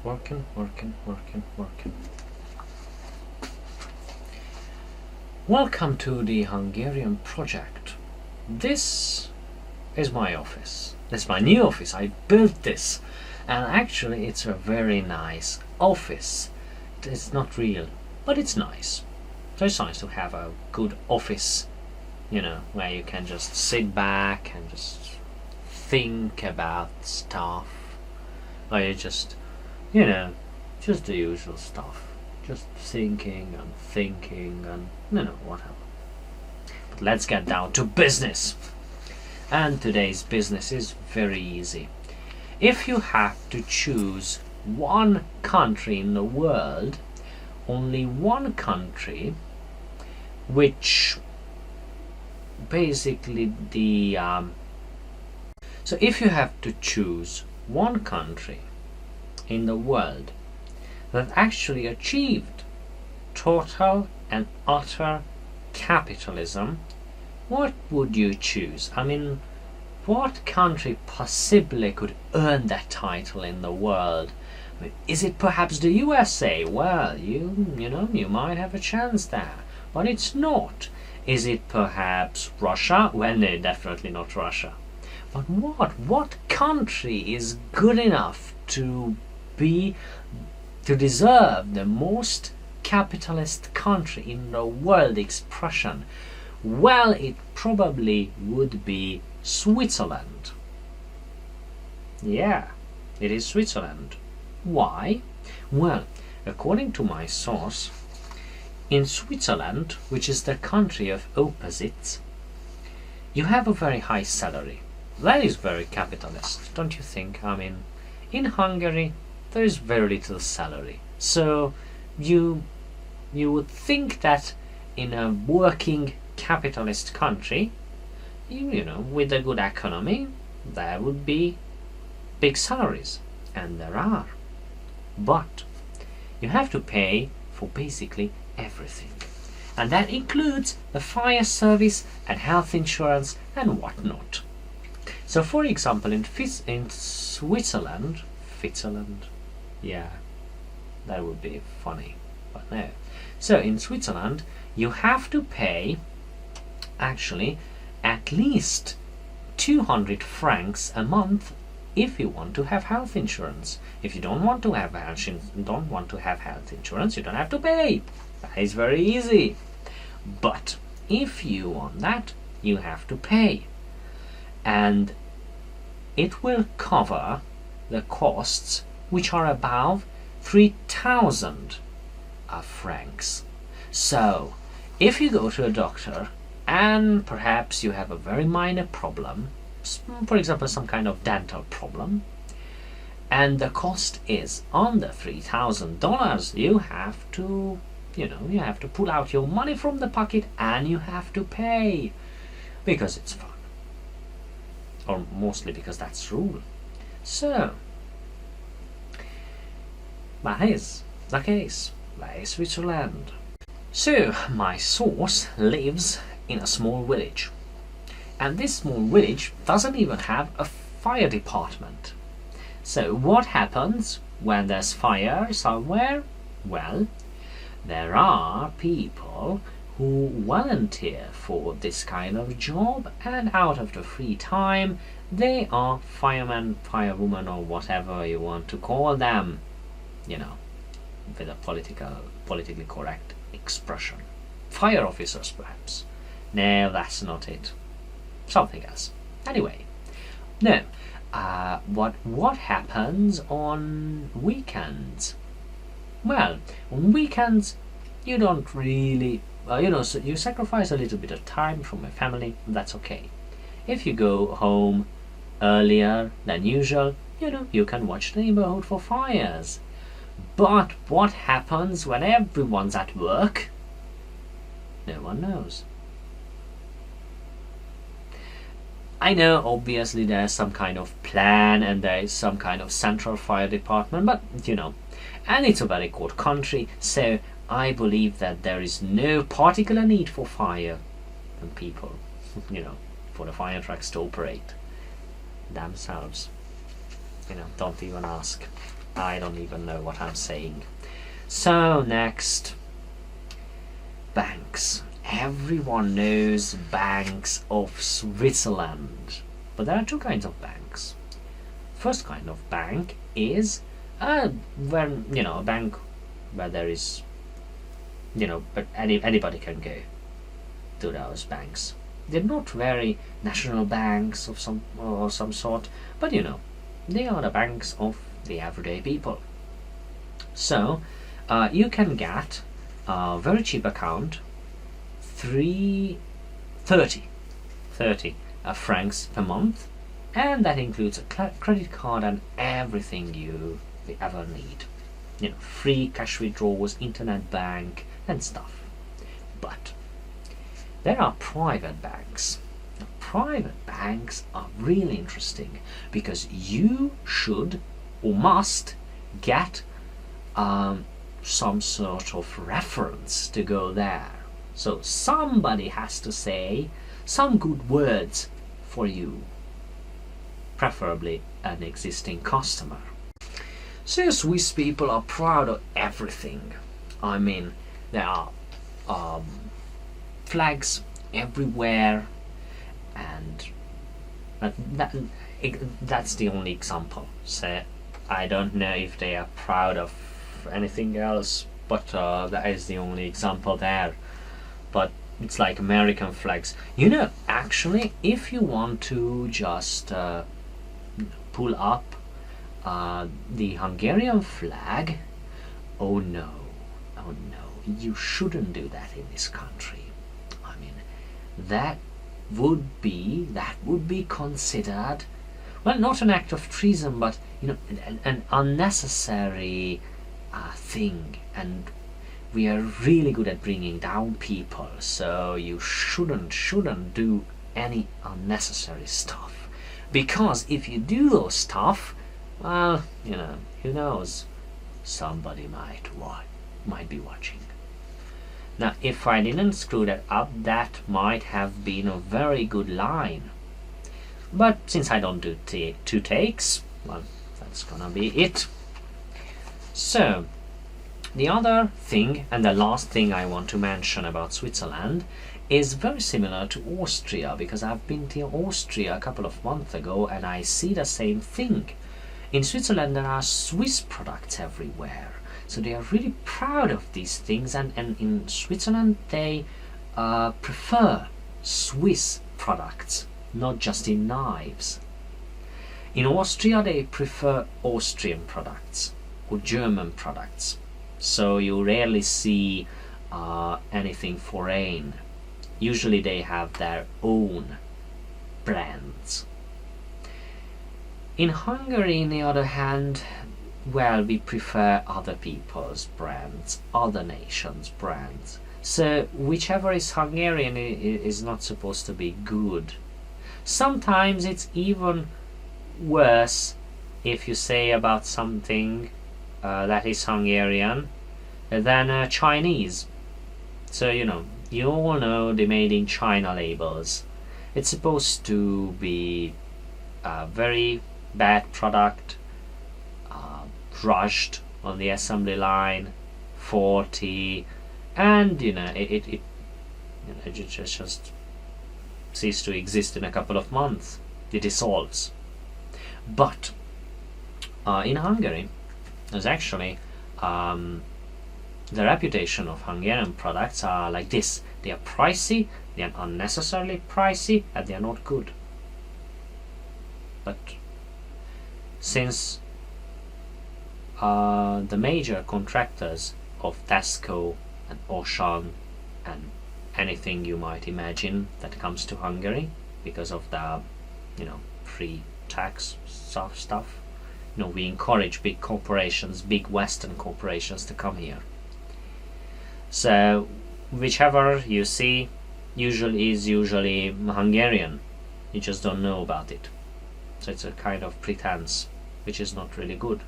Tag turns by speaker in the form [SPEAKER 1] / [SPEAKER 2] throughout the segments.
[SPEAKER 1] Working. Welcome to the Hungarian project. This is my office. This is my new office. I built this. And actually it's a very nice office. It's not real, but it's nice. So it's nice to have a good office, where you can just sit back and just think about stuff. Or you just the usual stuff. Just thinking and whatever. But let's get down to business. And today's business is very easy. If you have to choose one country in the world, only one country, which basically so if you have to choose one country in the world that actually achieved total and utter capitalism, what would you choose? I mean, what country possibly could earn that title in the world? I mean, is it perhaps the USA? Well, you might have a chance there, but it's not. Is it perhaps Russia? Well, no, definitely not Russia. But what country is good enough to deserve the most capitalist country in the world expression? Well, it probably would be Switzerland. Yeah, it is Switzerland. Why? Well, according to my source, in Switzerland, which is the country of opposites, you have a very high salary. That is very capitalist, don't you think? I mean, in Hungary, there is very little salary. So you would think that in a working capitalist country, with a good economy, there would be big salaries. And there are. But you have to pay for basically everything. And that includes the fire service and health insurance and whatnot. So for example, in Switzerland, yeah, that would be funny, but no. So in Switzerland, you have to pay actually at least 200 francs a month if you want to have health insurance. If you don't want to have health insurance, you don't have to pay. That is very easy. But if you want that, you have to pay. And it will cover the costs which are above 3,000 francs. So, if you go to a doctor and perhaps you have a very minor problem, for example some kind of dental problem, and the cost is under $3,000, you have to pull out your money from the pocket and you have to pay, because it's fun, or mostly because that's rule. So that is the case. That is Switzerland. So my source lives in a small village, and this small village doesn't even have a fire department. So what happens when there's fire somewhere? Well, there are people who volunteer for this kind of job, and out of the free time they are firemen, firewomen, or whatever you want to call them, with a politically correct expression. Fire officers, perhaps. No, that's not it. Something else. Anyway, no. What happens on weekends? Well, on weekends you don't really, so you sacrifice a little bit of time from your family. That's okay. If you go home earlier than usual, you can watch the neighborhood for fires. But what happens when everyone's at work? No one knows. I know obviously there's some kind of plan and there is some kind of central fire department, but and it's a very cold country, so I believe that there is no particular need for fire and people, for the fire trucks to operate themselves. Don't even ask. I don't even know what I'm saying. So next, banks. Everyone knows banks of Switzerland, but there are two kinds of banks. First kind of bank is when a bank where there is but anybody can go to those banks. They're not very national banks of some sort, but they are the banks of the everyday people. So you can get a very cheap account, 30 francs per month, and that includes a credit card and everything you ever need. Free cash withdrawals, internet bank, and stuff. But there are private banks. Now, private banks are really interesting because you should or must get some sort of reference to go there. So somebody has to say some good words for you, preferably an existing customer. So Swiss people are proud of everything. I mean, there are flags everywhere, and that's the only example. So I don't know if they are proud of anything else, but that is the only example there. But it's like American flags. Actually, if you want to just pull up the Hungarian flag, oh no, you shouldn't do that in this country. I mean, that would be considered, well, not an act of treason, but an unnecessary thing, and we are really good at bringing down people, so you shouldn't do any unnecessary stuff, because if you do those stuff, well, who knows, somebody might be watching. Now, if I didn't screw that up, that might have been a very good line, but since I don't do two takes, well, that's gonna be it. So the other thing, and the last thing I want to mention about Switzerland, is very similar to Austria, because I've been to Austria a couple of months ago and I see the same thing. In Switzerland there are Swiss products everywhere, so they are really proud of these things, and in Switzerland they prefer Swiss products, not just in knives. In Austria they prefer Austrian products or German products, so you rarely see anything foreign. Usually they have their own brands. In Hungary, on the other hand, well, we prefer other people's brands, other nations' brands. So whichever is Hungarian is not supposed to be good. Sometimes it's even worse if you say about something that is Hungarian than Chinese. So you all know the Made in China labels. It's supposed to be a very bad product, rushed on the assembly line, faulty, and it just ceases to exist in a couple of months. It dissolves. But in Hungary, there's actually the reputation of Hungarian products are like this. They are pricey, they are unnecessarily pricey, and they are not good. But since the major contractors of Tesco and Auchan and anything you might imagine that comes to Hungary because of the free tax stuff, we encourage big corporations, big Western corporations, to come here. So whichever you see is usually Hungarian. You just don't know about it. So it's a kind of pretense, which is not really good.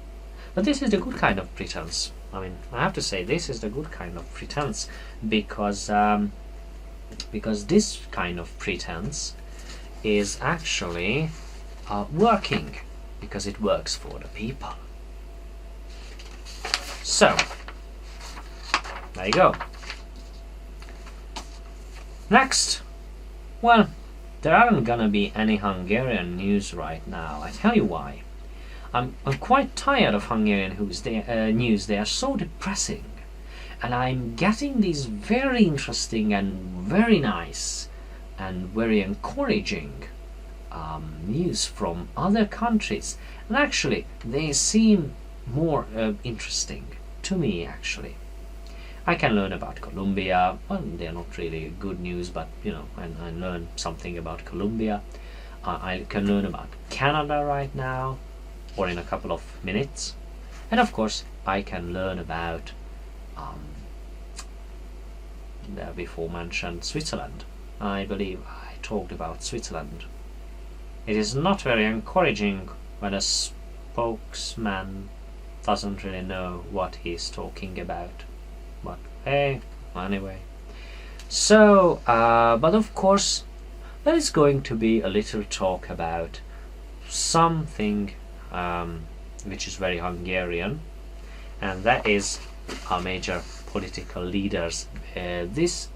[SPEAKER 1] But this is the good kind of pretense. I mean, I have to say this is the good kind of pretense, because this kind of pretense is actually working, because it works for the people. So, there you go. Next, well, there aren't gonna be any Hungarian news right now. I tell you why. I'm quite tired of Hungarian news. They are so depressing, and I'm getting these very interesting and very nice and very encouraging news from other countries, and actually they seem more interesting to me. Actually, I can learn about Colombia. Well, they're not really good news, but you know, I learn something about Colombia. I can learn about Canada right now, or in a couple of minutes, and of course I can learn about the before mentioned Switzerland. I believe I talked about Switzerland. It is not very encouraging when a spokesman doesn't really know what he's talking about. But hey, anyway. So, but of course, there is going to be a little talk about something which is very Hungarian, and that is our major political leaders. This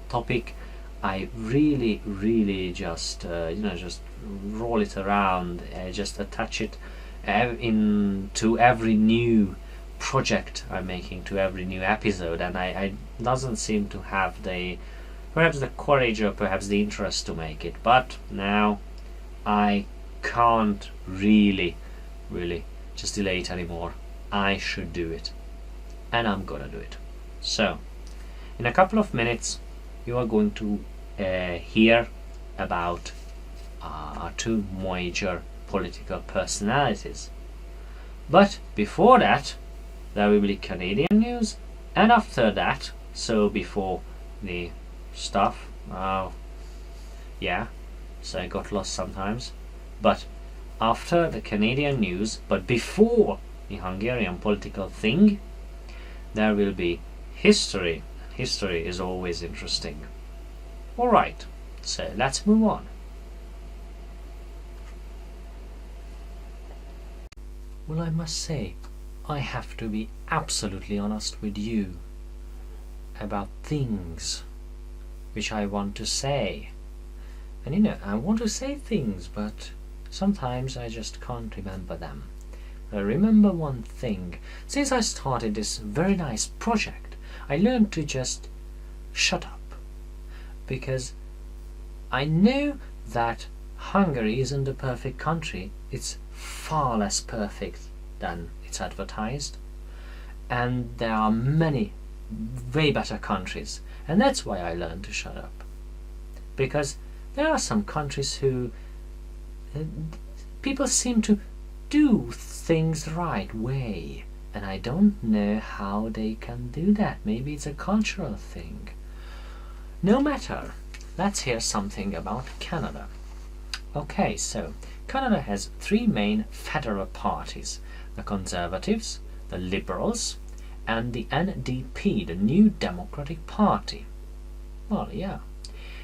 [SPEAKER 1] topic I really just just roll it around, just attach it into every new project I'm making, to every new episode, and I doesn't seem to have perhaps the courage or perhaps the interest to make it, but now I can't really just delay it anymore. I should do it, and I'm gonna do it. So in a couple of minutes you are going to hear about our two major political personalities, but before that there will be Canadian news, and after that, so before the stuff, yeah, so I got lost sometimes, but after the Canadian news, but before the Hungarian political thing, there will be history. History is always interesting. Alright, so let's move on. Well, I must say, I have to be absolutely honest with you about things which I want to say. And you know, I want to say things, but sometimes I just can't remember them. I remember one thing. Since I started this very nice project, I learned to just shut up. Because I know that Hungary isn't a perfect country. It's far less perfect than it's advertised. And there are many way better countries. And that's why I learned to shut up. Because there are some countries who people seem to do things the right way, and I don't know how they can do that. Maybe it's a cultural thing. No matter, let's hear something about Canada. Okay, so Canada has three main federal parties: the Conservatives, the Liberals, and the NDP, the New Democratic Party. Well, yeah.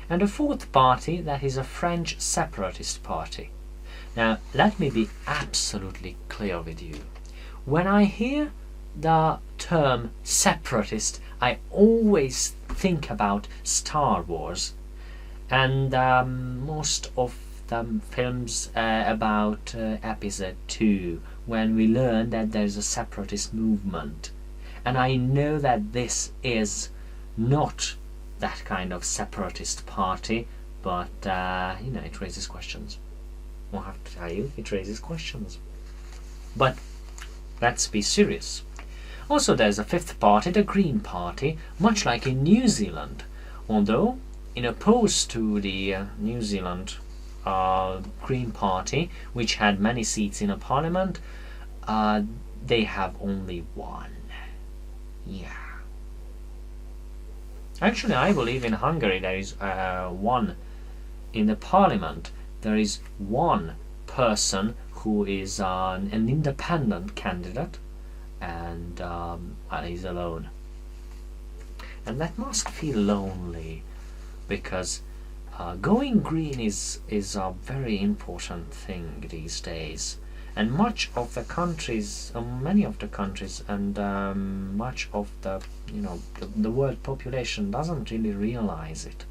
[SPEAKER 1] And a fourth party that is a French separatist party. Now, let me be absolutely clear with you. When I hear the term separatist, I always think about Star Wars and most of the films about episode 2, when we learn that there's a separatist movement. And I know that this is not that kind of separatist party, but you know, it raises questions. I'll have to tell you, it raises questions. But let's be serious. Also, there's a fifth party, the Green Party, much like in New Zealand, although in opposed to the New Zealand Green Party, which had many seats in a parliament, they have only one. Yeah. Actually, I believe in Hungary there is one in the parliament. There is one person who is an independent candidate, and he's alone. And that must feel lonely, because going green is a very important thing these days. and much of the countries, many of the countries, and much of the the world population doesn't really realize it,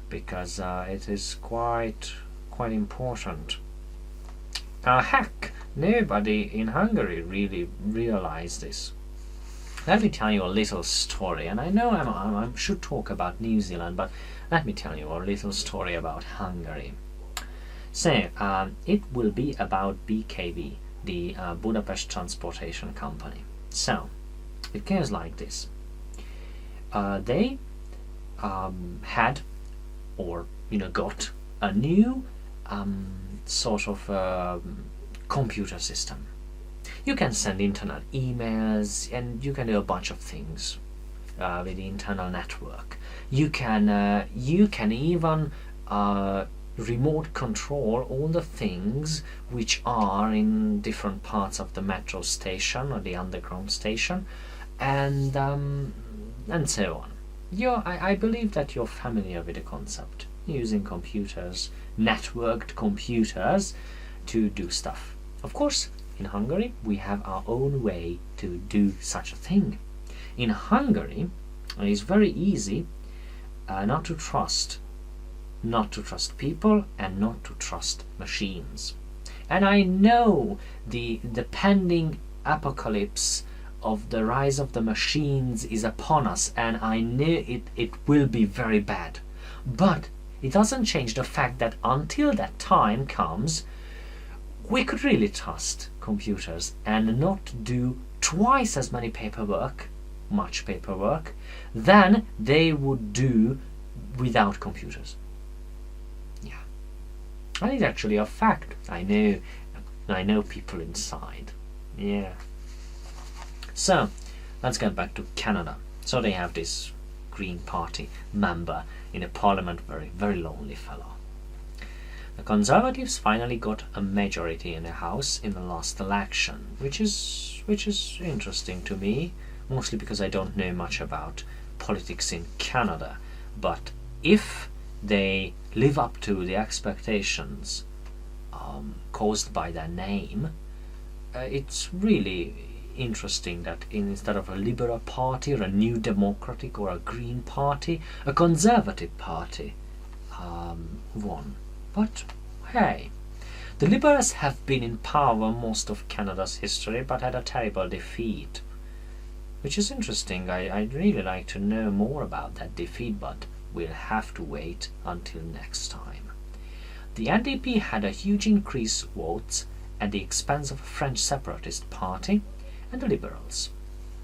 [SPEAKER 1] because it is quite important. Heck, nobody in Hungary really realized this. Let me tell you a little story, and I know I should talk about New Zealand, but let me tell you a little story about Hungary. So, it will be about BKV, the Budapest Transportation Company. So, it goes like this. They had, or got a new sort of computer system. You can send internet emails, and you can do a bunch of things with the internal network. You can even remote control all the things which are in different parts of the metro station or the underground station, and so on. I believe that you're familiar with the concept, using computers, networked computers, to do stuff. Of course, in Hungary we have our own way to do such a thing. In Hungary, it is very easy not to trust people and not to trust machines. And I know the pending apocalypse of the rise of the machines is upon us, and I know it will be very bad. But it doesn't change the fact that until that time comes, we could really trust computers and not do twice as much paperwork, than they would do without computers. Yeah. And it's actually a fact. I know people inside. Yeah. So, let's get back to Canada. So they have this Green Party member in the parliament, very lonely fellow. The Conservatives finally got a majority in the House in the last election, which is interesting to me, mostly because I don't know much about politics in Canada. But if they live up to the expectations caused by their name, it's really interesting that instead of a Liberal Party or a New Democratic or a Green Party, a Conservative Party won. But hey, the Liberals have been in power most of Canada's history, but had a terrible defeat, which is interesting. I'd really like to know more about that defeat, but we'll have to wait until next time. The NDP had a huge increase of votes at the expense of a French separatist party and the Liberals.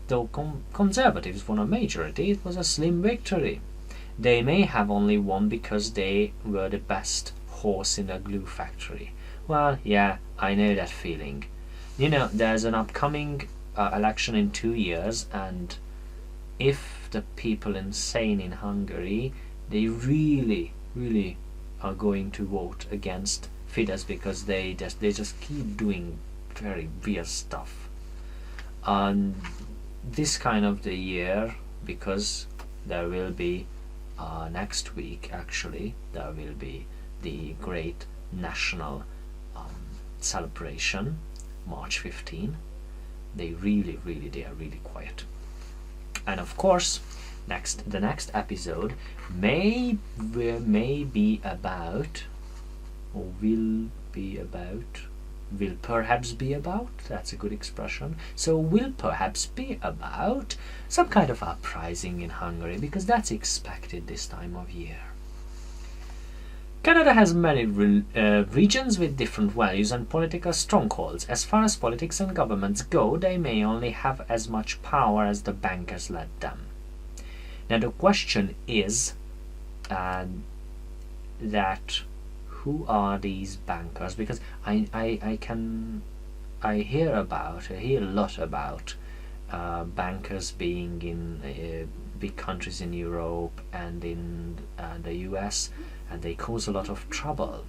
[SPEAKER 1] Though Conservatives won a majority, it was a slim victory. They may have only won because they were the best horse in a glue factory. Well, yeah, I know that feeling. There's an upcoming election in 2 years, and if the people insane in Hungary, they really are going to vote against Fidesz, because they just keep doing very weird stuff. And this kind of the year, because there will be next week, actually, there will be the great national celebration, March 15. They are really quiet. And of course, the next episode may be about, or will perhaps be about, that's a good expression, so will perhaps be about some kind of uprising in Hungary, because that's expected this time of year. Canada has many regions with different values and political strongholds. As far as politics and governments go, they may only have as much power as the bankers let them. Now the question is that who are these bankers? Because I hear a lot about bankers being in big countries in Europe and in the US, and they cause a lot of trouble,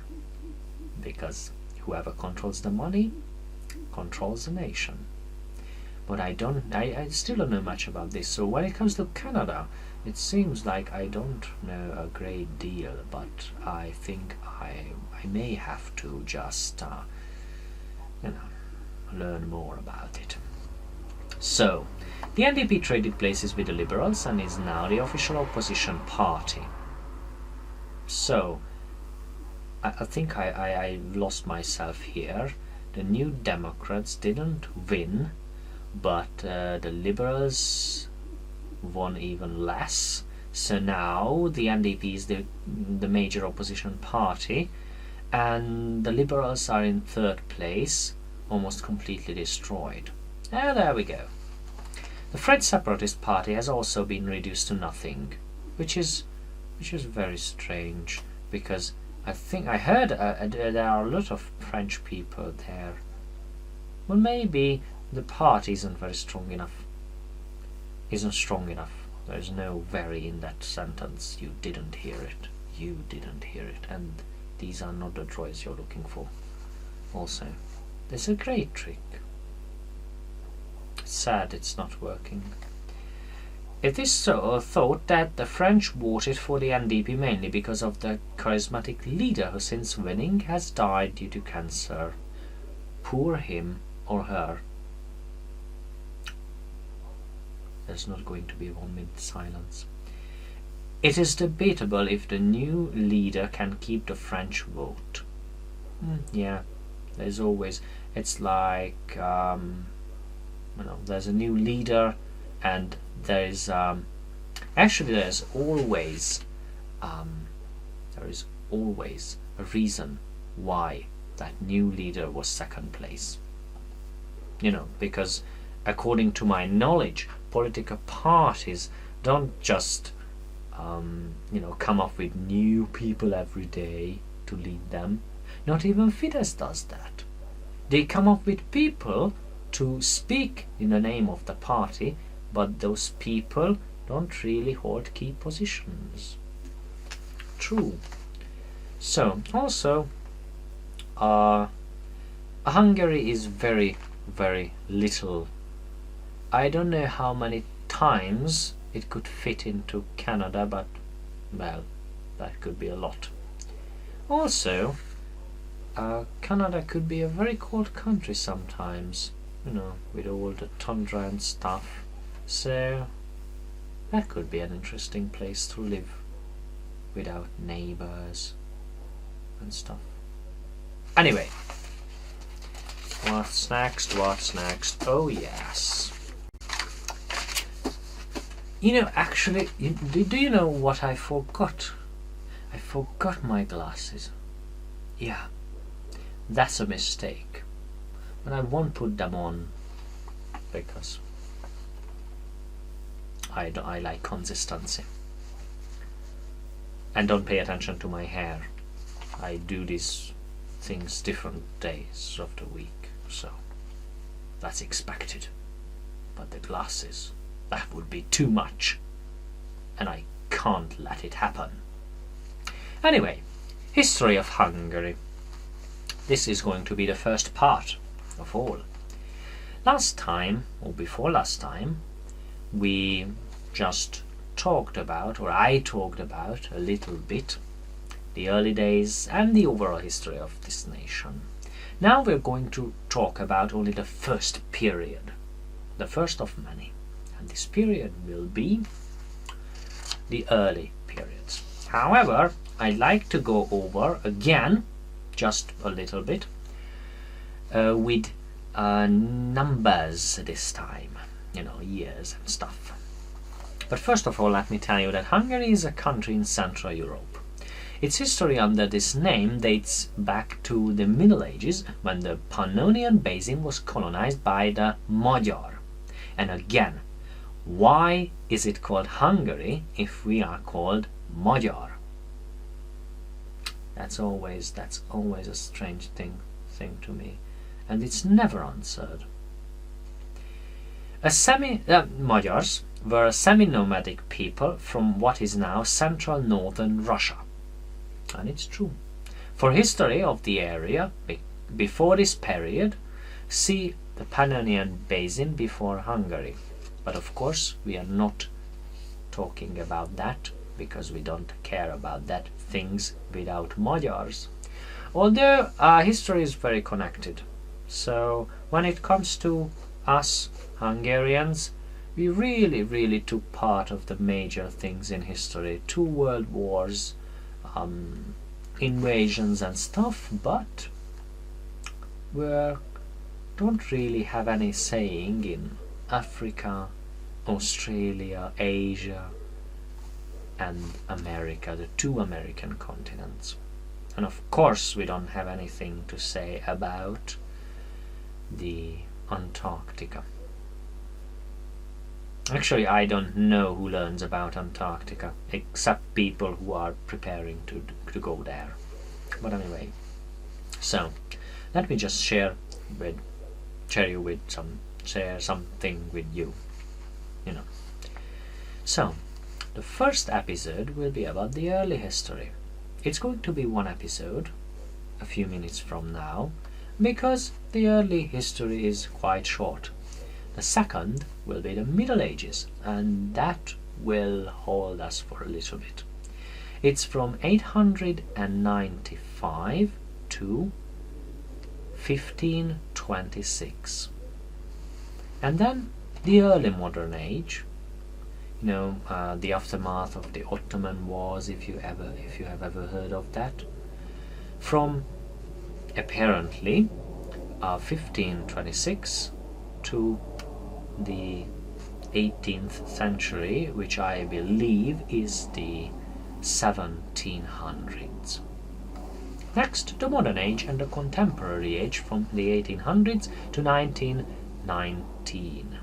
[SPEAKER 1] because whoever controls the money controls the nation. But I still don't know much about this. So when it comes to Canada, it seems like I don't know a great deal, but I think I may have to just learn more about it. So, the NDP traded places with the Liberals and is now the official opposition party. So, I think I lost myself here. The New Democrats didn't win, but the Liberals won even less. So now the NDP is the major opposition party, and the Liberals are in third place, almost completely destroyed. There we go. The French Separatist Party has also been reduced to nothing, which is very strange, because I think I heard there are a lot of French people there. Well, maybe the party isn't very strong enough. Isn't strong enough. There's no very in that sentence. You didn't hear it. You didn't hear it. And these are not the droids you're looking for. Also, there's a great trick. It's sad it's not working. It is so thought that the French voted for the NDP mainly because of the charismatic leader who, since winning, has died due to cancer. Poor him or her. There's not going to be 1 minute silence. It is debatable if the new leader can keep the French vote. Yeah, there's always. It's like there's a new leader, and there's there's always a reason why that new leader was second place. Because according to my knowledge, political parties don't just come up with new people every day to lead them. Not even Fidesz does that. They come up with people to speak in the name of the party, but those people don't really hold key positions. True. So, also, Hungary is very, very little. I don't know how many times it could fit into Canada, but, well, that could be a lot. Also, Canada could be a very cold country sometimes, with all the tundra and stuff. So, that could be an interesting place to live without neighbors and stuff. Anyway, what's next? Oh yes. Actually, do you know what I forgot? I forgot my glasses. Yeah, that's a mistake. But I won't put them on because I like consistency. And don't pay attention to my hair. I do these things different days of the week, so that's expected. But the glasses, that would be too much, and I can't let it happen. Anyway, history of Hungary. This is going to be the first part of all. Last time, or before last time, we just talked about, or I talked about a little bit, the early days and the overall history of this nation. Now we're going to talk about only the first period, the first of many. And this period will be the early periods. However, I'd like to go over again, just a little bit, with numbers this time, years and stuff. But first of all, let me tell you that Hungary is a country in Central Europe. Its history under this name dates back to the Middle Ages, when the Pannonian Basin was colonized by the Magyar. And again, why is it called Hungary if we are called Magyar? That's always a strange thing to me, and it's never answered. Magyars were a semi-nomadic people from what is now central northern Russia. And it's true. For history of the area before this period, see the Pannonian Basin before Hungary. But of course, we are not talking about that, because we don't care about that things without Magyars. Although history is very connected, So when it comes to us Hungarians, we really took part of the major things in history. 2 world wars, invasions and stuff, but we don't really have any saying in Africa, Australia, Asia and America, the 2 American continents. And of course we don't have anything to say about the Antarctica. Actually, I don't know who learns about Antarctica, except people who are preparing to go there. But anyway, so let me just share something with you, you know. So the first episode will be about the early history. It's going to be 1 episode, a few minutes from now, because the early history is quite short. The second will be the Middle Ages, and that will hold us for a little bit. It's from 895 to 1526. And then the early modern age, the aftermath of the Ottoman Wars, if you have ever heard of that, from apparently 1526 to the 18th century, which I believe is the 1700s. Next, the modern age and the contemporary age from the 1800s to 1919.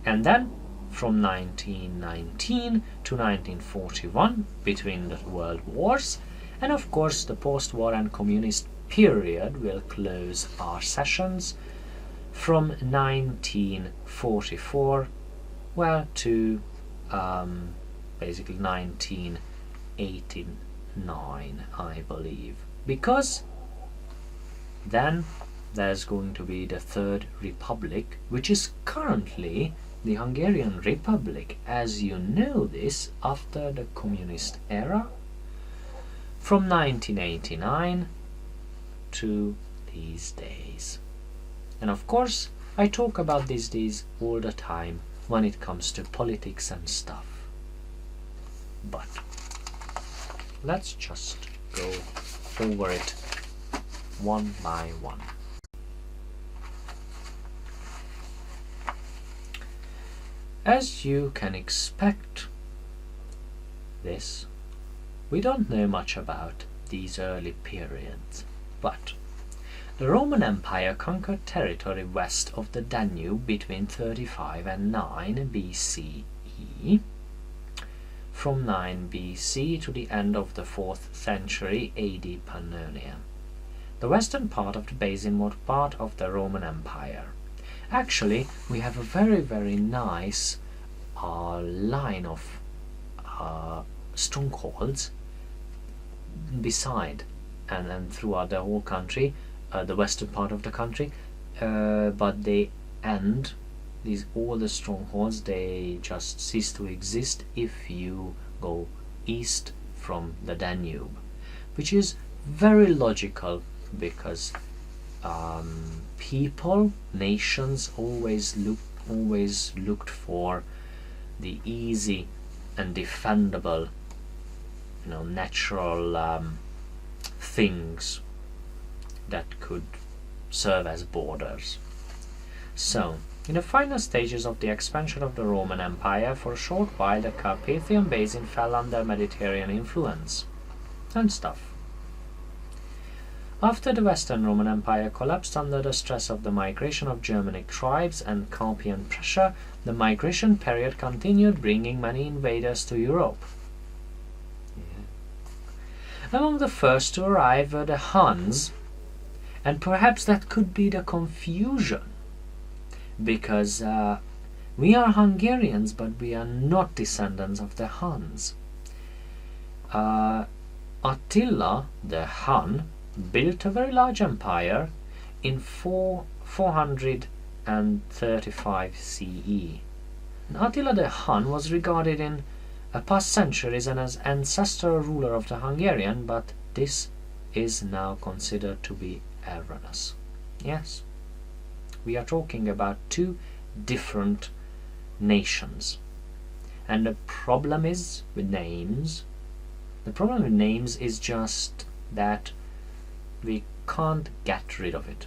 [SPEAKER 1] And then from 1919 to 1941, between the world wars, and of course the post-war and communist period will close our sessions from 1944 to basically 1989, I believe, because then there's going to be the Third Republic, which is currently the Hungarian Republic, as you know this, after the communist era, from 1989 to these days. And of course, I talk about these days all the time when it comes to politics and stuff. But let's just go over it one by one. As you can expect this, we don't know much about these early periods, but the Roman Empire conquered territory west of the Danube between 35 and 9 BCE. From 9 BC to the end of the 4th century AD Pannonia. The western part of the basin was part of the Roman Empire. Actually, we have a very nice line of strongholds beside and throughout the whole country, the western part of the country, but they end, all the strongholds, they just cease to exist if you go east from the Danube, which is very logical because nations always looked for the easy and defendable, natural things that could serve as borders. So, in the final stages of the expansion of the Roman Empire, for a short while the Carpathian Basin fell under Mediterranean influence and stuff. After the Western Roman Empire collapsed under the stress of the migration of Germanic tribes and Carpathian pressure, the migration period continued, bringing many invaders to Europe. Among the first to arrive were the Huns, and perhaps that could be the confusion, because we are Hungarians, but we are not descendants of the Huns. Attila the Hun built a very large empire in 435 CE. And Attila the Hun was regarded in past centuries as ancestral ruler of the Hungarian, but this is now considered to be erroneous. Yes, We are talking about two different nations. And the problem is with names. The problem with names is just that we can't get rid of it.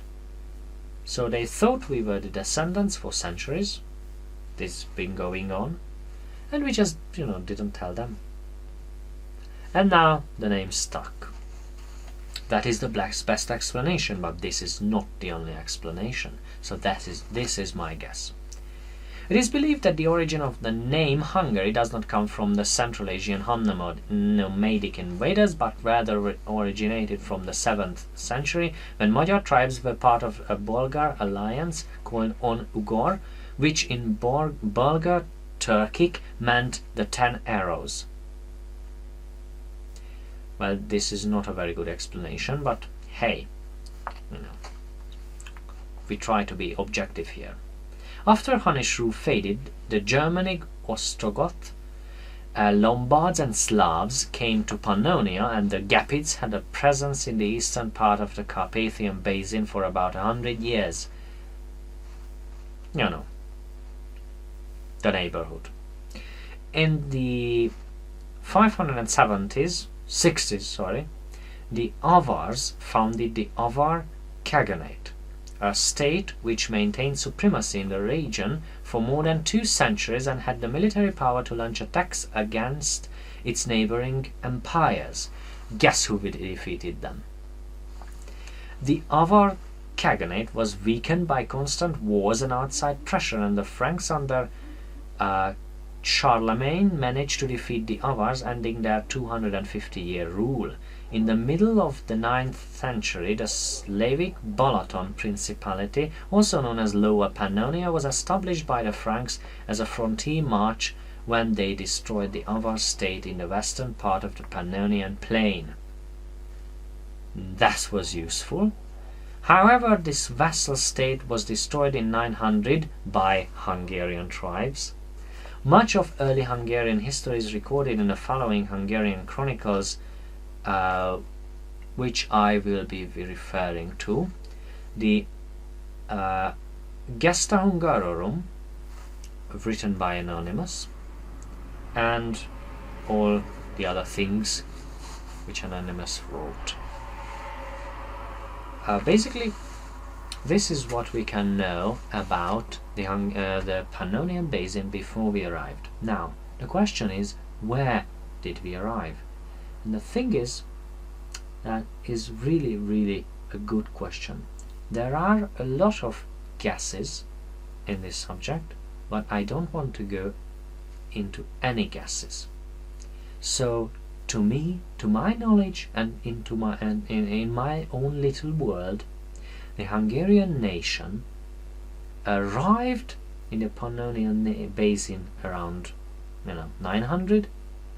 [SPEAKER 1] So they thought we were the descendants for centuries. This has been going on. And we just, didn't tell them. And now the name stuck. That is the best explanation, but this is not the only explanation. So this is my guess. It is believed that the origin of the name Hungary does not come from the Central Asian nomadic invaders, but rather originated from the 7th century, when Magyar tribes were part of a Bulgar alliance called On-Ugor, which in Bulgar Turkic meant the 10 arrows. Well, this is not a very good explanation, but hey, we try to be objective here. After Hunnish faded, the Germanic Ostrogoth, Lombards and Slavs came to Pannonia, and the Gepids had a presence in the eastern part of the Carpathian Basin for about 100 years. The neighborhood. In the 60s, the Avars founded the Avar Khaganate, a state which maintained supremacy in the region for more than 2 centuries and had the military power to launch attacks against its neighboring empires. Guess who defeated them? The Avar Khaganate was weakened by constant wars and outside pressure, and the Franks under Charlemagne managed to defeat the Avars, ending their 250-year rule. In the middle of the 9th century, the Slavic Balaton Principality, also known as Lower Pannonia, was established by the Franks as a frontier march when they destroyed the Avar state in the western part of the Pannonian plain. That was useful. However, this vassal state was destroyed in 900 by Hungarian tribes. Much of early Hungarian history is recorded in the following Hungarian chronicles, which I will be referring to. The Gesta Hungarorum, written by Anonymous, and all the other things which Anonymous wrote. Basically, this is what we can know about the Pannonian Basin before we arrived. Now, the question is, where did we arrive? And the thing is, that is really, really a good question. There are a lot of guesses in this subject, but I don't want to go into any guesses. So, to me, to my knowledge, and in my own little world, the Hungarian nation arrived in the Pannonian Basin around 900,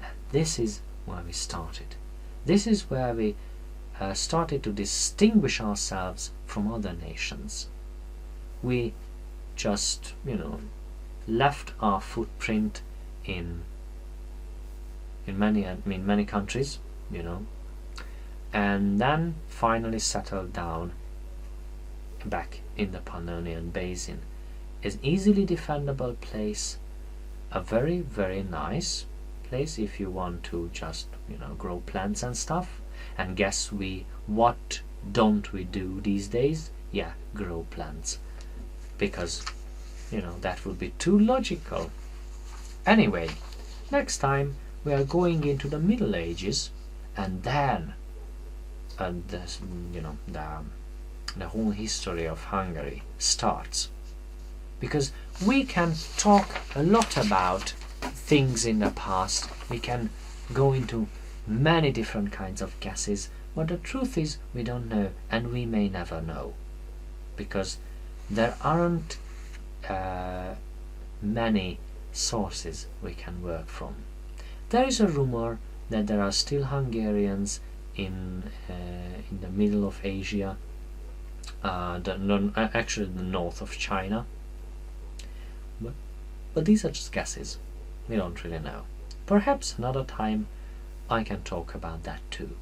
[SPEAKER 1] and this is where we started. This is where we started to distinguish ourselves from other nations. We just left our footprint in many countries, and then finally settled down back in the Pannonian Basin. Is easily defendable place, a very, very nice place if you want to just grow plants and stuff. And guess what don't we do these days? Yeah, grow plants, because that would be too logical. Anyway, next time we are going into the Middle Ages, and then the whole history of Hungary starts, because we can talk a lot about things in the past. We can go into many different kinds of guesses, but the truth is we don't know, and we may never know, because there aren't many sources we can work from. There is a rumor that there are still Hungarians in the middle of Asia, actually the north of China, but these are just guesses. We don't really know. Perhaps another time I can talk about that too.